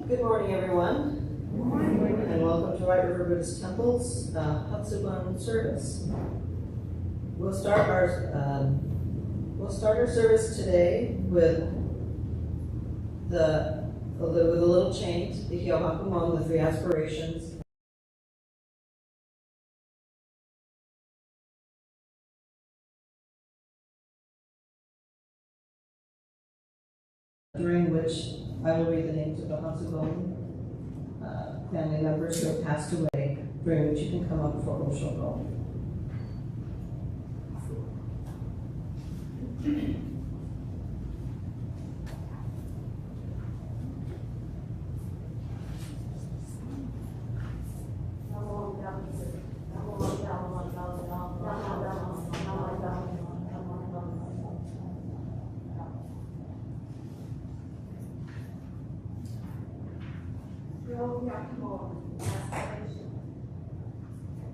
Good morning, everyone. Good morning. And welcome to White River Buddhist Temple's Hatsubun service. We'll start our service today with a little chant, the Hyohakumon, the three aspirations. During which I will read the names of the Hatsubun family members who have passed away, during which you can come up for Oshogo.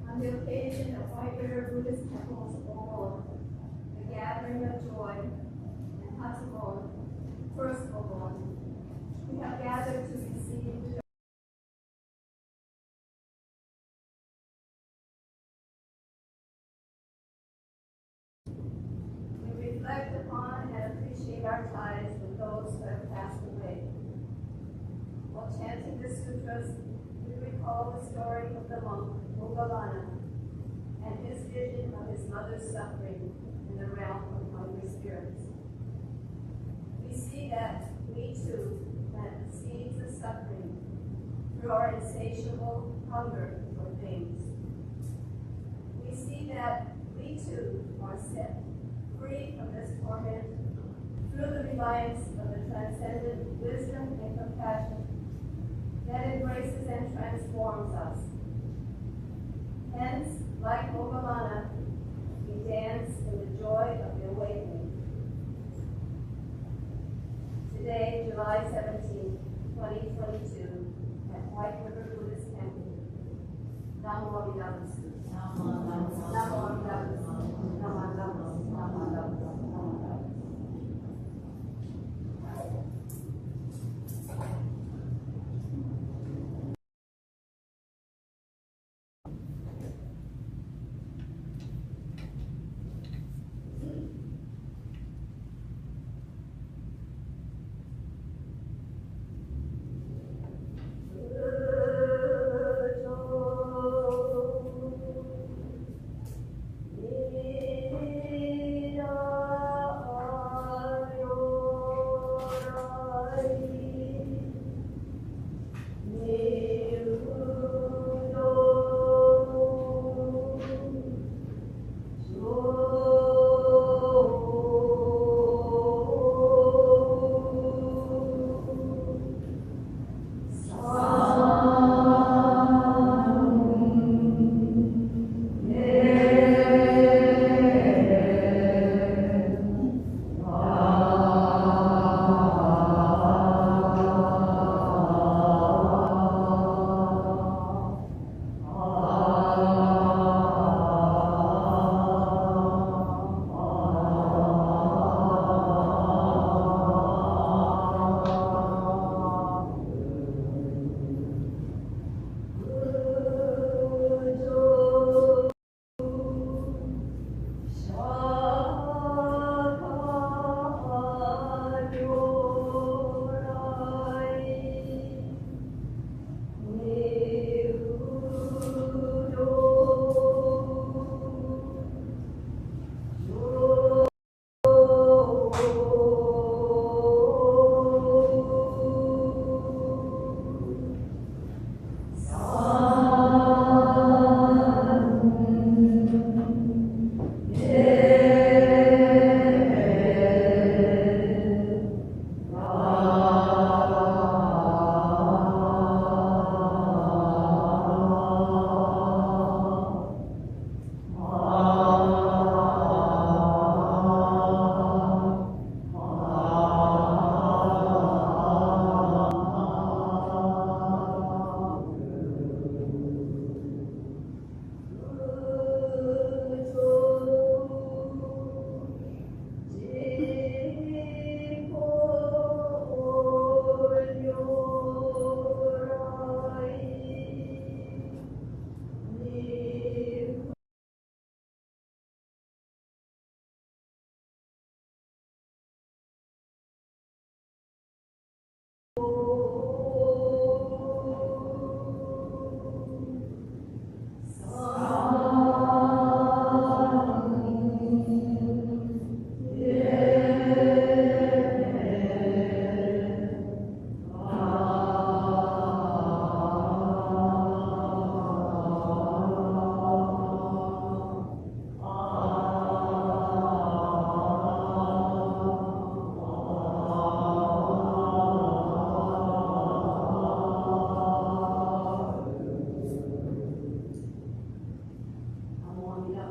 On the occasion of White River Buddhist Temple's Obon, the gathering of joy, and Hatsubon, first Obon, we have gathered to receive we reflect upon and appreciate our ties with those who have passed away. While chanting the sutras, we recall the story of the monk Moggallana and his vision of his mother's suffering in the realm of hungry spirits. We see that we too plant the seeds of suffering through our insatiable hunger for things. We see that we too are set free from this torment through the reliance of the transcendent wisdom and compassion that embraces and transforms us. Hence, like Moggallana, we dance in the joy of the awakening. Today, July 17, 2022, at White River Buddhist Temple. Namo Amitabha. Namo Amitabha. Namo Amitabha. Namo Amitabha. Namo Amitabha. Goto.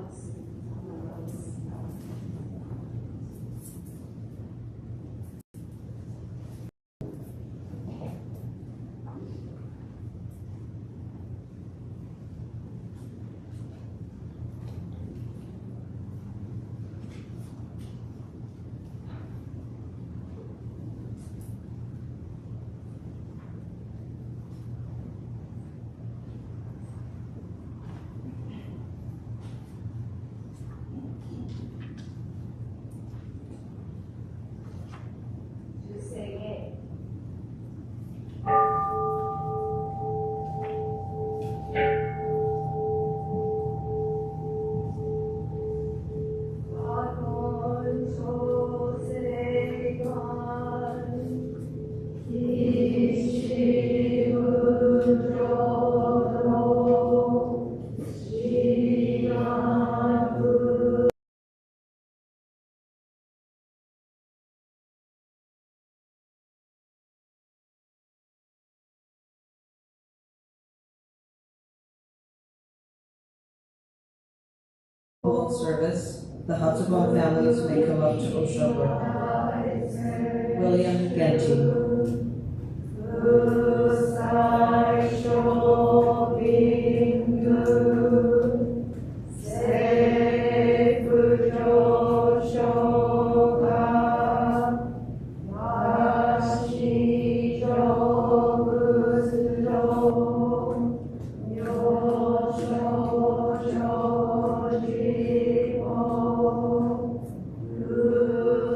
once on the roads. Hold service, the Hatsubon families may come up to Oshogo. William Genji.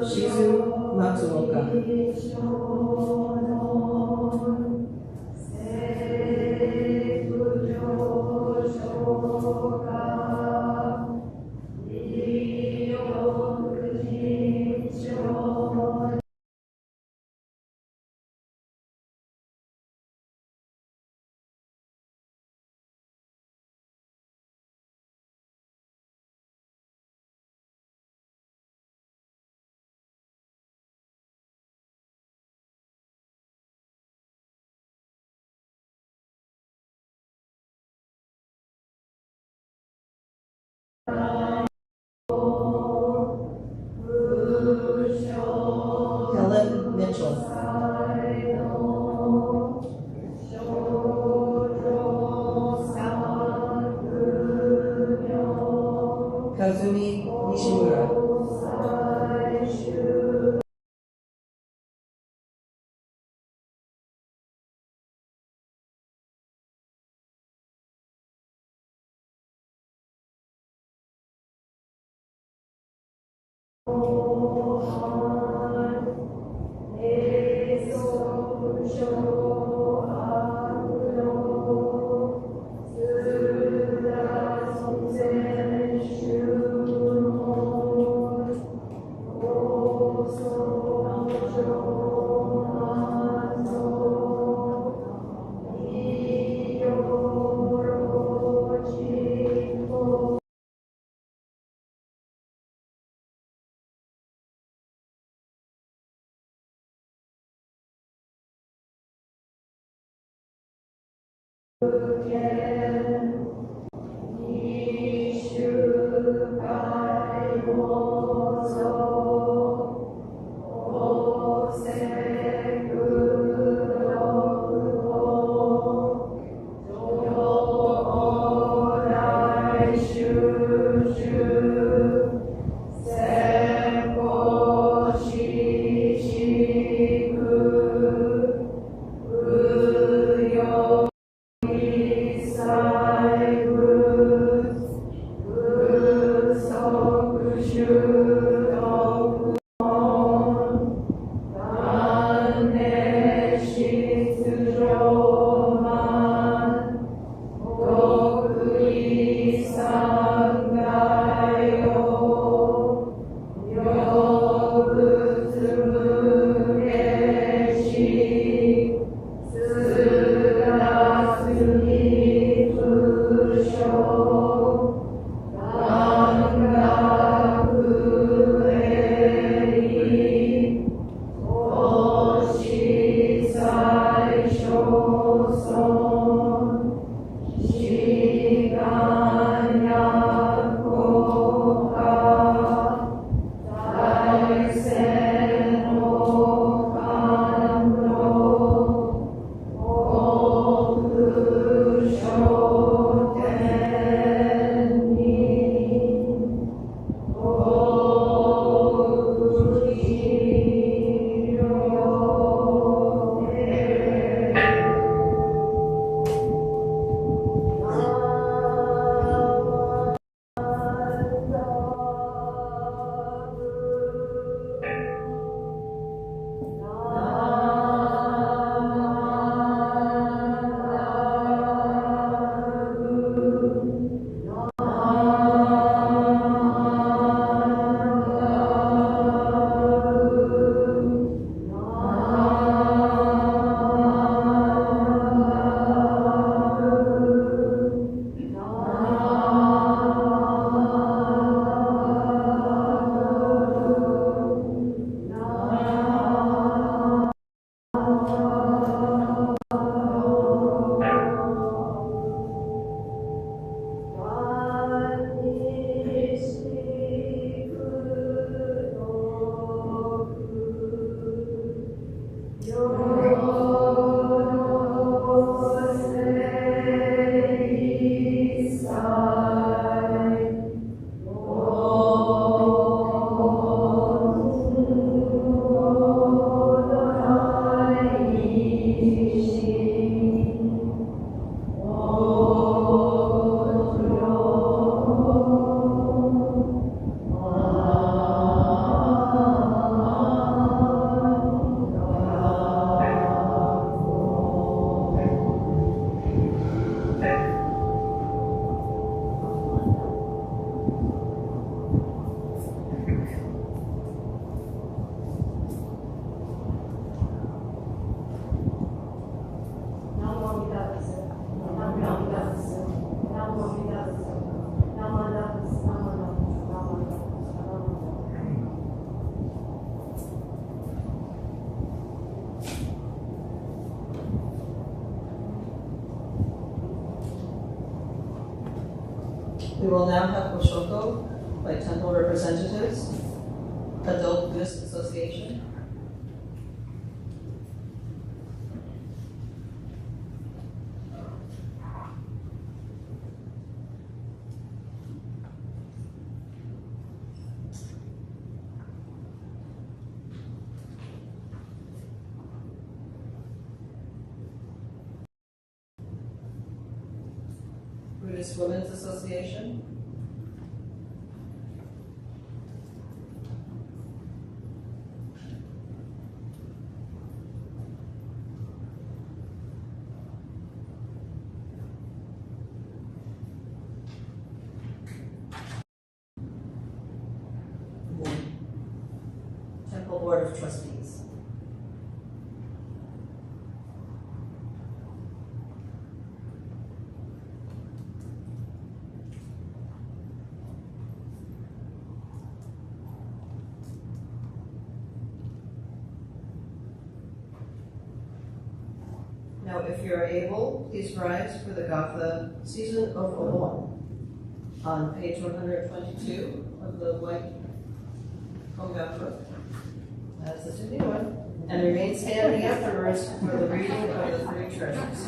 Shizu Matsuoka. Helen Mitchell. Kazumi Nishimura. Sangai We will now have Oshoko by temple representatives, Adult Buddhist Association. Buddhist Women's Association. Temple Board of Trustees. Now, if you're able, please rise for the Gatha Season of Obon on page 122 of the white Kongan book. That's the new one. And remain standing afterwards for the reading of the three treasures.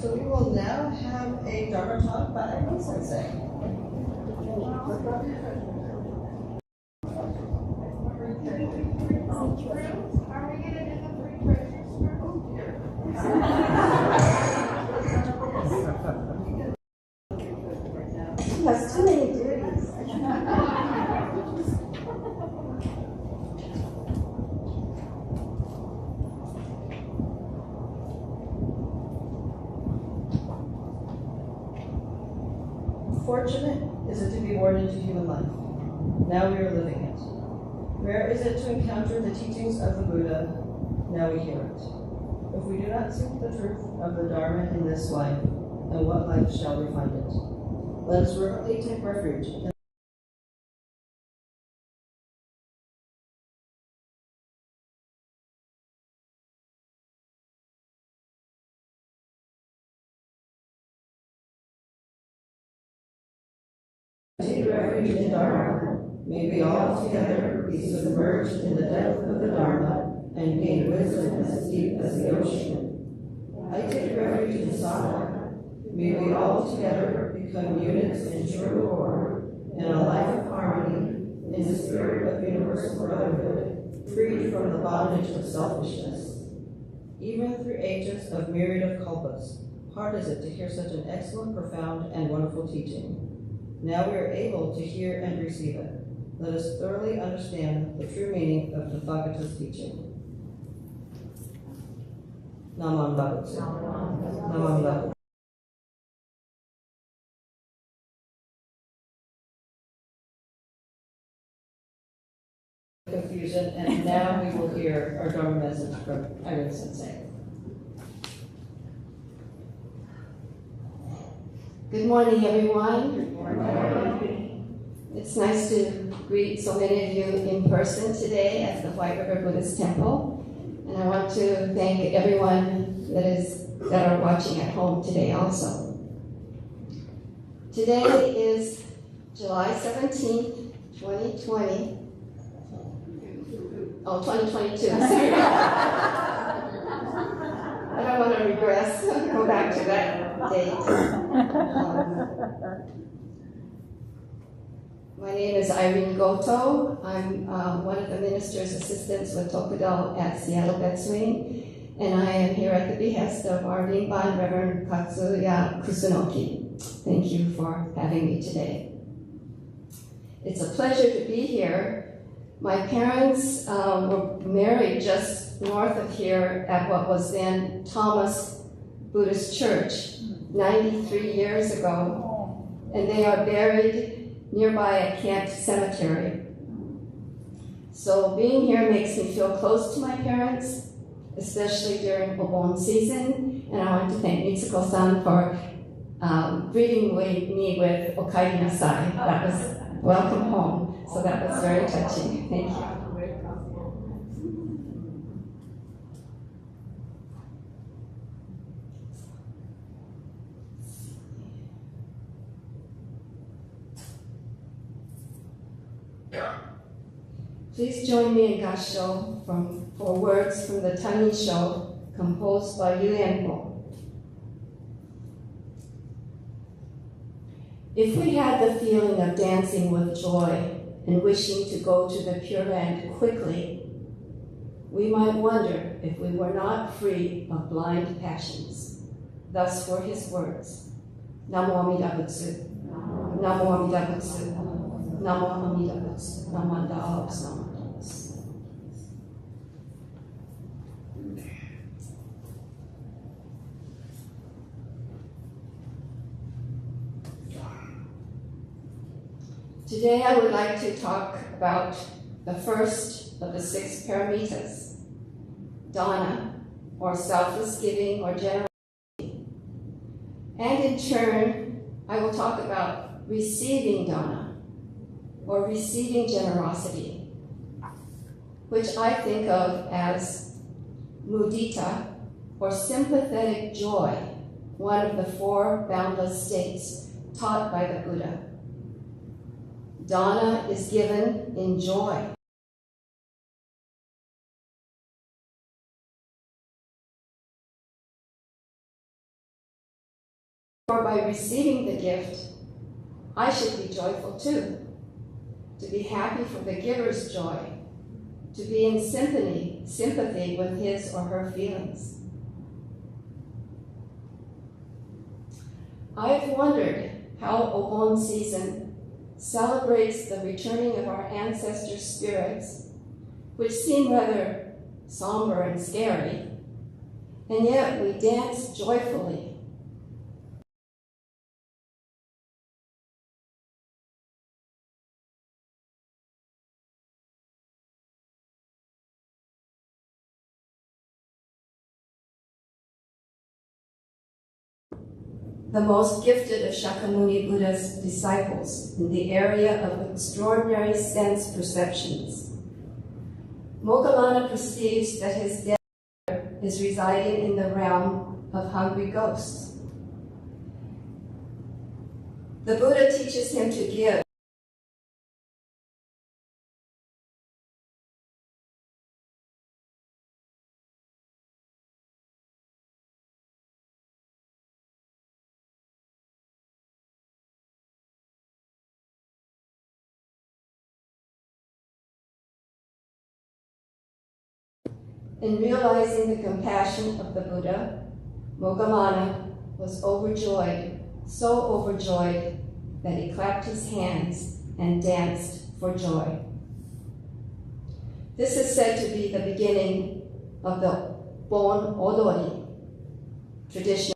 So we will now have a Dharma talk by Irene. Sensei. Are we gonna do the three treasures first? That's too many duties. Fortunate is it to be born into human life. Now we are living it. Rare is it to encounter the teachings of the Buddha. Now we hear it. If we do not seek the truth of the Dharma in this life, in what life shall we find it? Let us reverently take refuge in take refuge in Dharma. May we all together be submerged in the depth of the Dharma and gain wisdom as deep as the ocean. I take refuge in Sangha. May we all together become units in true accord, in a life of harmony, in the spirit of universal brotherhood, freed from the bondage of selfishness. Even through ages of myriad of kalpas, hard is it to hear such an excellent, profound, and wonderful teaching. Now we are able to hear and receive it. Let us thoroughly understand the true meaning of Tathagata's teaching. Namam Bhagavate. Namam Bhagavate. Confusion, and now we will hear our Dharma message from Irene Sensei. Good morning, everyone. Good morning. It's nice to greet so many of you in person today at the White River Buddhist Temple. And I want to thank everyone that are watching at home today also. Today is July 17th, 2020. Oh, 2022. Sorry. I don't want to regress, go back to that date. My name is Irene Goto. I'm one of the minister's assistants with Tokudal at Seattle Betswing, and I am here at the behest of our Rinban Reverend Katsuya Kusunoki. Thank you for having me today. It's a pleasure to be here. My parents were married just north of here at what was then Thomas Buddhist Church 93 years ago, and they are buried nearby at Kent Cemetery. So being here makes me feel close to my parents, especially during Obon season, and I want to thank Mitsuko-san for greeting me with Okaeri Nasai. That was welcome home. So that was very touching. Thank you. Please join me in Gasho for words from the Tanisho composed by Yuenpo. If we had the feeling of dancing with joy and wishing to go to the Pure Land quickly, we might wonder if we were not free of blind passions. Thus were his words. Namo Amida Butsu. Namo Amida Butsu. Namo Amida Butsu. Namanda Alps Namandas. Today I would like to talk about the first of the 6 paramitas, dana, or selfless giving or generosity. And in turn, I will talk about receiving dana, or receiving generosity, which I think of as mudita, or sympathetic joy, one of the 4 boundless states taught by the Buddha. Dana is given in joy. Or by receiving the gift, I should be joyful too, to be happy for the giver's joy, to be in sympathy with his or her feelings. I've wondered how Obon season celebrates the returning of our ancestors' spirits, which seem rather somber and scary, and yet we dance joyfully. The most gifted of Shakyamuni Buddha's disciples in the area of extraordinary sense perceptions. Moggallana perceives that his dead is residing in the realm of hungry ghosts. The Buddha teaches him to give in realizing the compassion of the Buddha. Moggallana was overjoyed, so overjoyed that he clapped his hands and danced for joy. This is said to be the beginning of the Bon Odori tradition.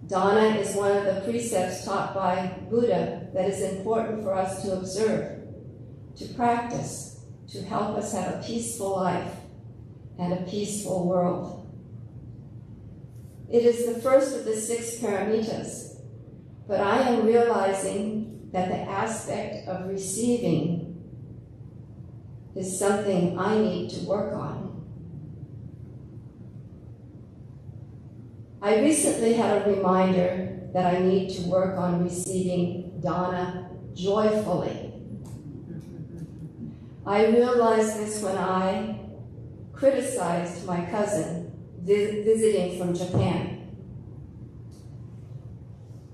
Dana is one of the precepts taught by Buddha that is important for us to observe, to practice, to help us have a peaceful life and a peaceful world. It is the first of the 6 paramitas, but I am realizing that the aspect of receiving is something I need to work on. I recently had a reminder that I need to work on receiving dana joyfully. I realized this when I criticized my cousin visiting from Japan.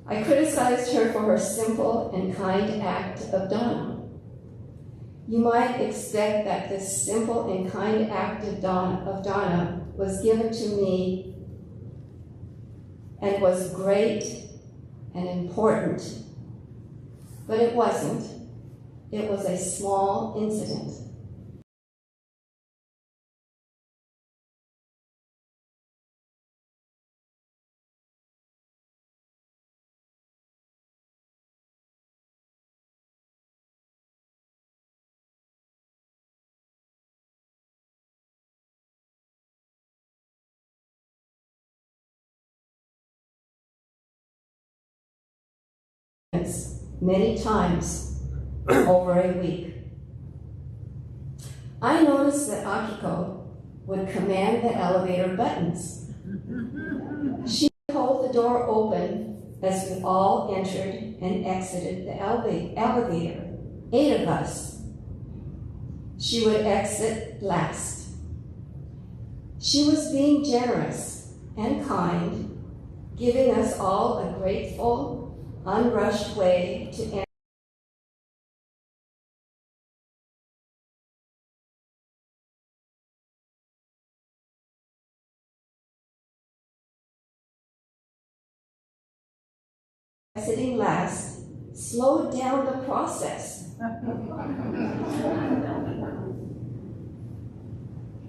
I criticized her for her simple and kind act of dana. You might expect that this simple and kind act of dana was given to me and was great and important, but it wasn't. It was a small incident. Many times over a week. I noticed that Akiko would command the elevator buttons. She would hold the door open as we all entered and exited the elevator, 8 of us. She would exit last. She was being generous and kind, giving us all a grateful, unrushed way to end. Sitting last slowed down the process.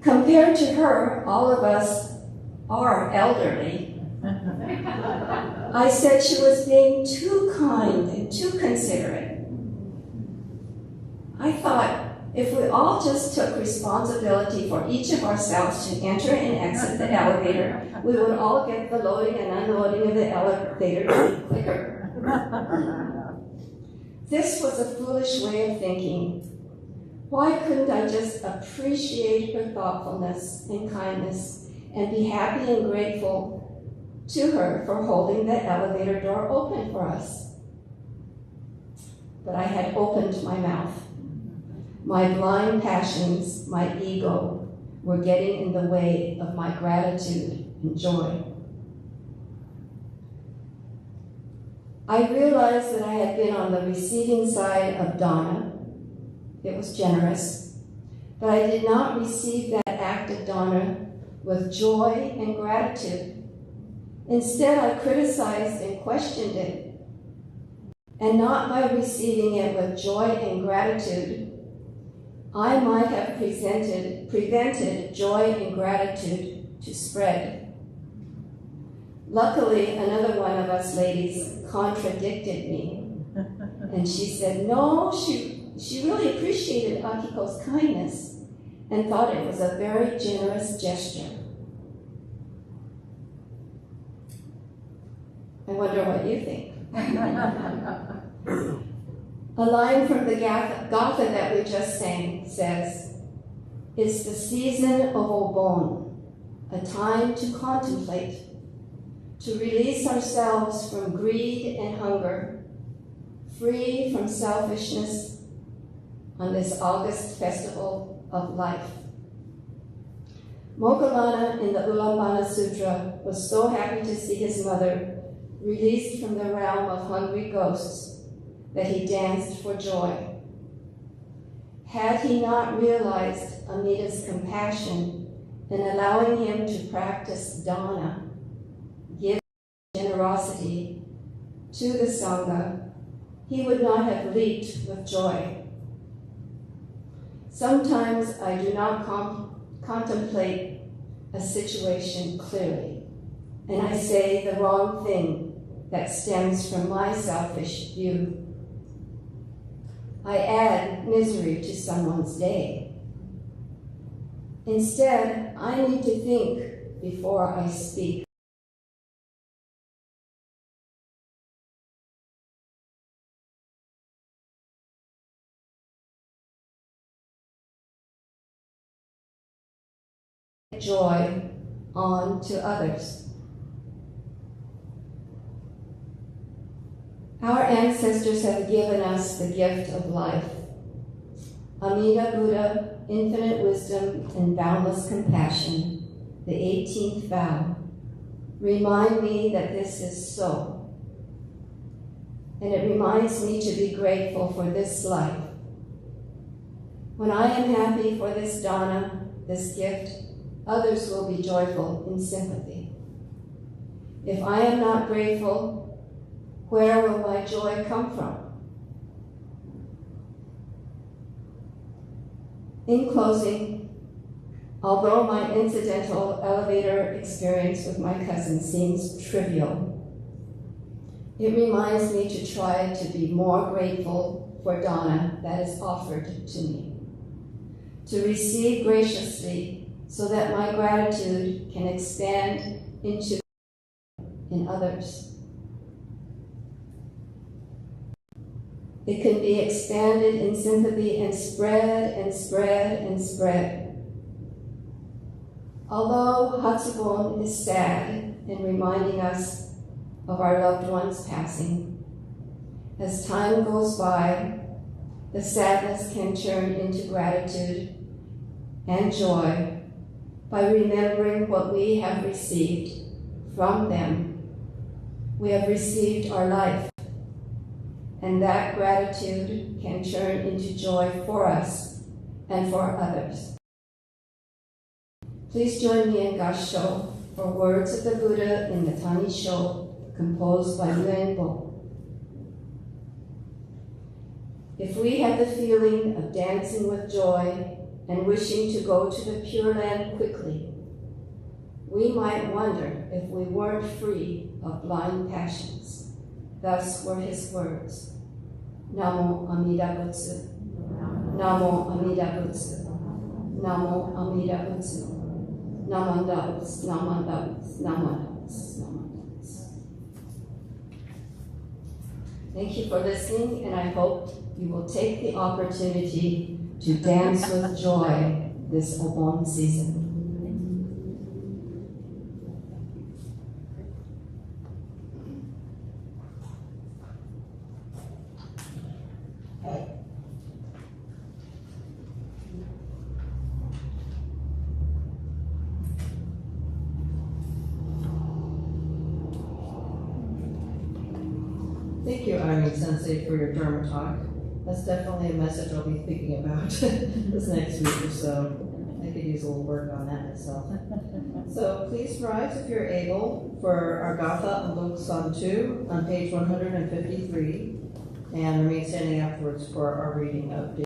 Compared to her, all of us are elderly. I said she was being too kind and too considerate. I thought if we all just took responsibility for each of ourselves to enter and exit the elevator, we would all get the loading and unloading of the elevator done quicker. This was a foolish way of thinking. Why couldn't I just appreciate her thoughtfulness and kindness and be happy and grateful to her for holding the elevator door open for us? But I had opened my mouth. My blind passions, my ego, were getting in the way of my gratitude and joy. I realized that I had been on the receiving side of Donna. It was generous, but I did not receive that act of Donna with joy and gratitude. Instead, I criticized and questioned it, and not by receiving it with joy and gratitude, I might have prevented joy and gratitude to spread. Luckily, another one of us ladies contradicted me, and she said, no, she really appreciated Akiko's kindness and thought it was a very generous gesture. I wonder what you think. A line from the Gatha that we just sang says, "It's the season of Obon, a time to contemplate, to release ourselves from greed and hunger, free from selfishness on this August festival of life." Moggallana in the Ullambana Sutra was so happy to see his mother released from the realm of hungry ghosts that he danced for joy. Had he not realized Amita's compassion in allowing him to practice dana, give generosity to the Sangha, he would not have leaped with joy. Sometimes I do not contemplate a situation clearly, and I say the wrong thing that stems from my selfish view. I add misery to someone's day. Instead, I need to think before I speak. Joy on to others. Our ancestors have given us the gift of life. Amida Buddha, infinite wisdom and boundless compassion, the 18th vow, remind me that this is so. And it reminds me to be grateful for this life. When I am happy for this dana, this gift, others will be joyful in sympathy. If I am not grateful, where will my joy come from? In closing, although my incidental elevator experience with my cousin seems trivial, it reminds me to try to be more grateful for dana that is offered to me, to receive graciously so that my gratitude can expand into in others. It can be expanded in sympathy and spread and spread and spread. Although Hatsubon is sad in reminding us of our loved ones passing, as time goes by, the sadness can turn into gratitude and joy by remembering what we have received from them. We have received our life, and that gratitude can turn into joy for us and for others. Please join me in Gasho for words of the Buddha in the Tani Sho, composed by Yuen Bo. If we had the feeling of dancing with joy and wishing to go to the Pure Land quickly, we might wonder if we weren't free of blind passions. Thus were his words. Namo Amida Butsu. Namo Amida Butsu. Namo Amida Butsu. Namandabus, Namandabus, Namandabus, Namandabus. Thank you for listening, and I hope you will take the opportunity to dance with joy this Obon season. Thank you, Irene Sensei, for your Dharma talk. That's definitely a message I'll be thinking about this next week or so. I could use a little work on that myself. So please rise if you're able for our Gatha Alok Santu on page 153, and remain standing afterwards for our reading of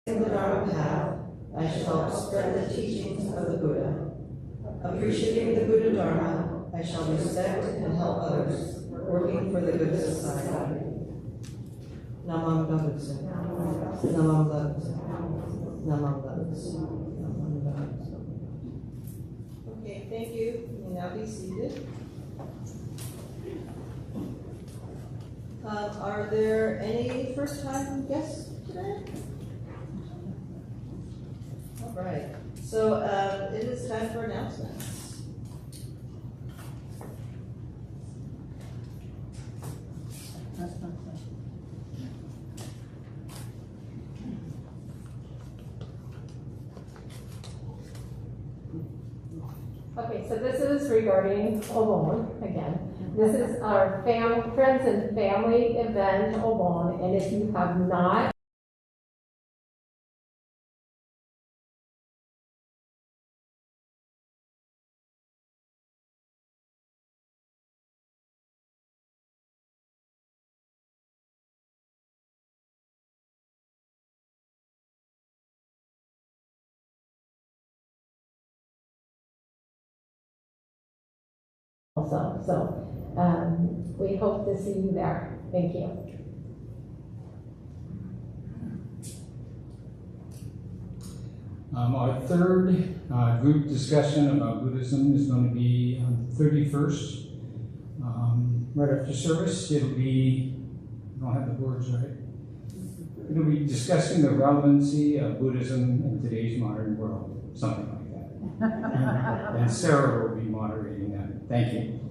in the Dharma path, I shall spread the teachings of the Buddha. Appreciating the Buddha Dharma, I shall respect and help others, working for the good society. Namam Dabutsu. Namam Dabutsu. Namam Dabutsu. Namam Dabutsu. Okay, thank you. You may now be seated. Are there any first-time guests today? All right. So it is time for announcements. Okay, so this is regarding Obon again. This is our friends and family event, Obon, and if you have not also, so we hope to see you there. Thank you. Our third group discussion about Buddhism is going to be on the 31st. Right after service, it'll be, I don't have the words right. It'll be discussing the relevancy of Buddhism in today's modern world, something like that. And Sarah will be moderating that. Thank you.